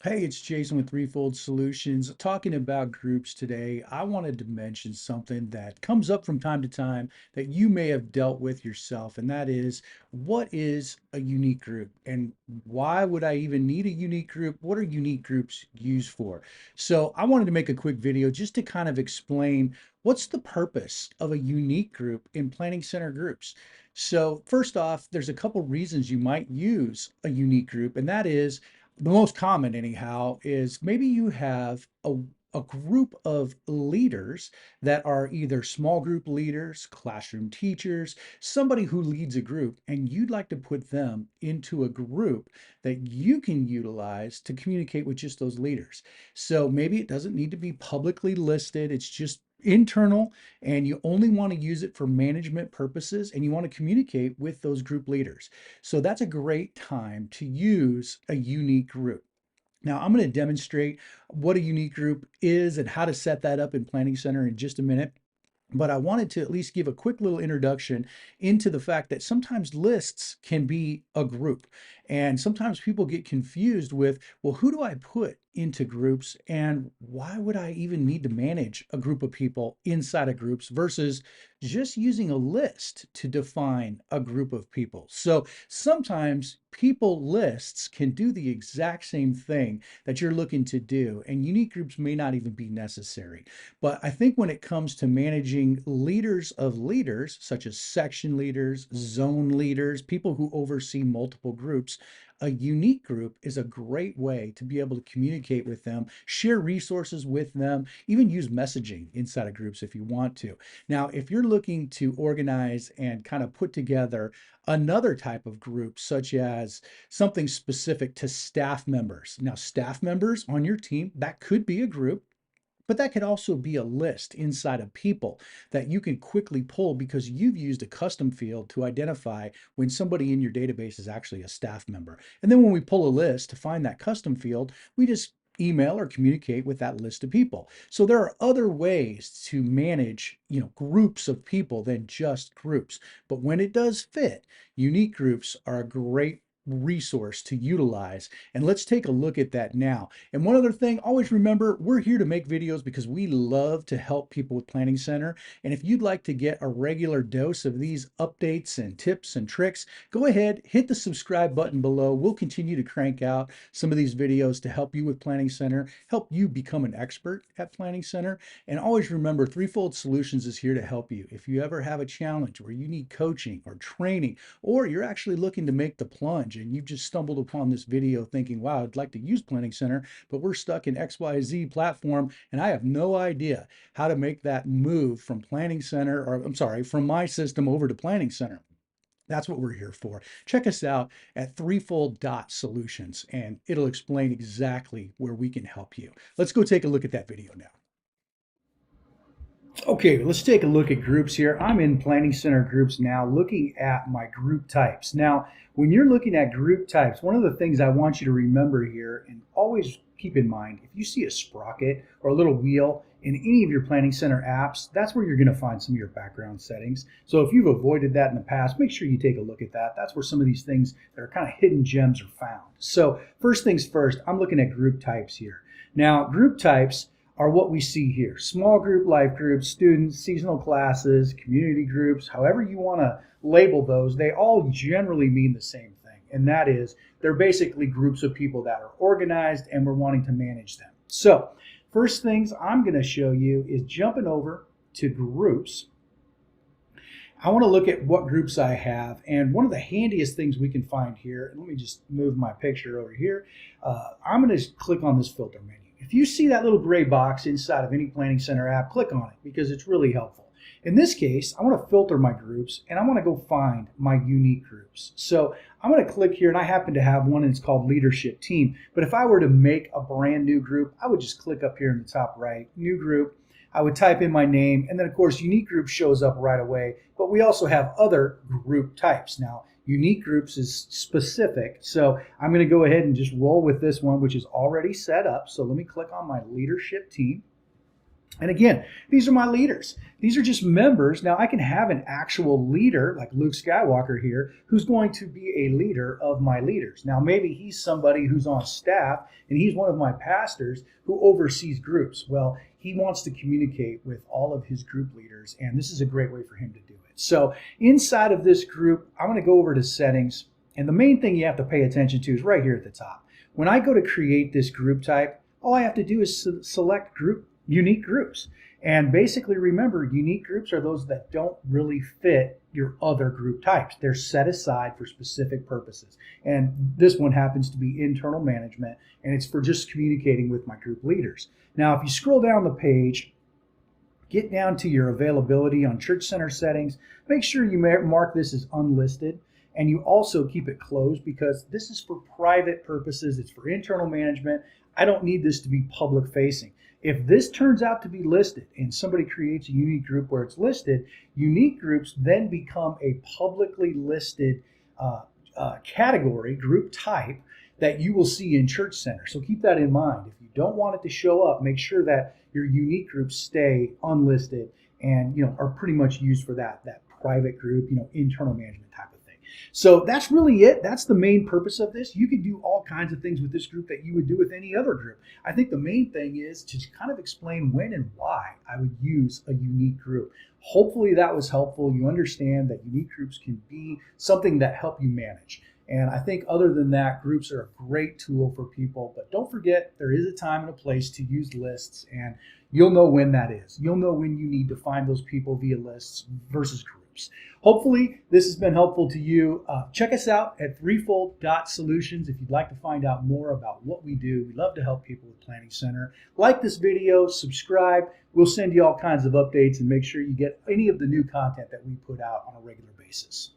Hey, it's Jason with Threefold Solutions. Talking about groups today, I wanted to mention something that comes up from time to time that you may have dealt with yourself, and that is what is a unique group and why would I even need a unique group? What are unique groups used for? So, I wanted to make a quick video just to kind of explain what's the purpose of a unique group in Planning Center groups. So, first off, there's a couple reasons you might use a unique group, and that is the most common anyhow is maybe you have a group of leaders that are either small group leaders, classroom teachers, somebody who leads a group, and you'd like to put them into a group that you can utilize to communicate with just those leaders. So maybe it doesn't need to be publicly listed, it's just internal, and you only want to use it for management purposes and you want to communicate with those group leaders. So that's a great time to use a unique group. Now, I'm going to demonstrate what a unique group is and how to set that up in Planning Center in just a minute. But I wanted to at least give a quick little introduction into the fact that sometimes lists can be a group. And sometimes people get confused with, well, who do I put into groups and why would I even need to manage a group of people inside of groups versus just using a list to define a group of people. So sometimes people lists can do the exact same thing that you're looking to do, and unique groups may not even be necessary. But I think when it comes to managing leaders of leaders, such as section leaders, zone leaders, people who oversee multiple groups, a unique group is a great way to be able to communicate with them, share resources with them, even use messaging inside of groups if you want to. Now, if you're looking to organize and kind of put together another type of group, such as something specific to staff members. Now, staff members on your team, that could be a group. But that could also be a list inside of people that you can quickly pull because you've used a custom field to identify when somebody in your database is actually a staff member. And then when we pull a list to find that custom field, we just email or communicate with that list of people. So there are other ways to manage, groups of people than just groups. But when it does fit, unique groups are a great resource to utilize. And let's take a look at that now. And one other thing, always remember, we're here to make videos because we love to help people with Planning Center. And if you'd like to get a regular dose of these updates and tips and tricks, go ahead, hit the subscribe button below. We'll continue to crank out some of these videos to help you with Planning Center, help you become an expert at Planning Center. And always remember, Threefold Solutions is here to help you. If you ever have a challenge where you need coaching or training, or you're actually looking to make the plunge and you've just stumbled upon this video thinking, wow, I'd like to use Planning Center, but we're stuck in XYZ platform and I have no idea how to make that move from Planning Center, or I'm sorry, from my system over to Planning Center. That's what we're here for. Check us out at threefold.solutions and it'll explain exactly where we can help you. Let's go take a look at that video now. Okay, let's take a look at groups here. I'm in Planning Center groups now, looking at my group types. Now, when you're looking at group types, one of the things I want you to remember here and always keep in mind, if you see a sprocket or a little wheel in any of your Planning Center apps, that's where you're going to find some of your background settings. So if you've avoided that in the past, make sure you take a look at that. That's where some of these things that are kind of hidden gems are found. So first things first, I'm looking at group types here. Now, group types are what we see here. Small group, life groups, students, seasonal classes, community groups, however you want to label those, they all generally mean the same thing. And that is, they're basically groups of people that are organized and we're wanting to manage them. So, first things I'm going to show you is jumping over to groups. I want to look at what groups I have, and one of the handiest things we can find here, and let me just move my picture over here. I'm going to click on this filter menu. If you see that little gray box inside of any Planning Center app, click on it because it's really helpful. In this case, I want to filter my groups and I want to go find my unique groups. So I'm going to click here, and I happen to have one that's called Leadership Team. But if I were to make a brand new group, I would just click up here in the top right, New Group. I would type in my name, and then of course unique group shows up right away, but we also have other group types. Now, unique groups is specific, so I'm going to go ahead and just roll with this one, which is already set up. So let me click on my leadership team. And again, these are my leaders. These are just members. Now, I can have an actual leader like Luke Skywalker here who's going to be a leader of my leaders. Now, maybe he's somebody who's on staff and he's one of my pastors who oversees groups. Well, he wants to communicate with all of his group leaders, and this is a great way for him to do it. So, inside of this group, I'm going to go over to settings, and the main thing you have to pay attention to is right here at the top. When I go to create this group type, all I have to do is select group unique groups. And basically remember, unique groups are those that don't really fit your other group types. They're set aside for specific purposes. And this one happens to be internal management, and it's for just communicating with my group leaders. Now, if you scroll down the page, get down to your availability on Church Center settings, make sure you mark this as unlisted. And you also keep it closed because this is for private purposes. It's for internal management. I don't need this to be public facing. If this turns out to be listed and somebody creates a unique group where it's listed, unique groups then become a publicly listed category, group type that you will see in Church Center. So keep that in mind. If you don't want it to show up, make sure that your unique groups stay unlisted and are pretty much used for that private group, internal management type of thing. So that's really it. That's the main purpose of this. You can do all kinds of things with this group that you would do with any other group. I think the main thing is to kind of explain when and why I would use a unique group. Hopefully that was helpful. You understand that unique groups can be something that help you manage. And I think other than that, groups are a great tool for people. But don't forget, there is a time and a place to use lists, and you'll know when that is. You'll know when you need to find those people via lists versus groups. Hopefully, this has been helpful to you. Check us out at threefold.solutions if you'd like to find out more about what we do. We love to help people with Planning Center. Like this video, subscribe. We'll send you all kinds of updates and make sure you get any of the new content that we put out on a regular basis.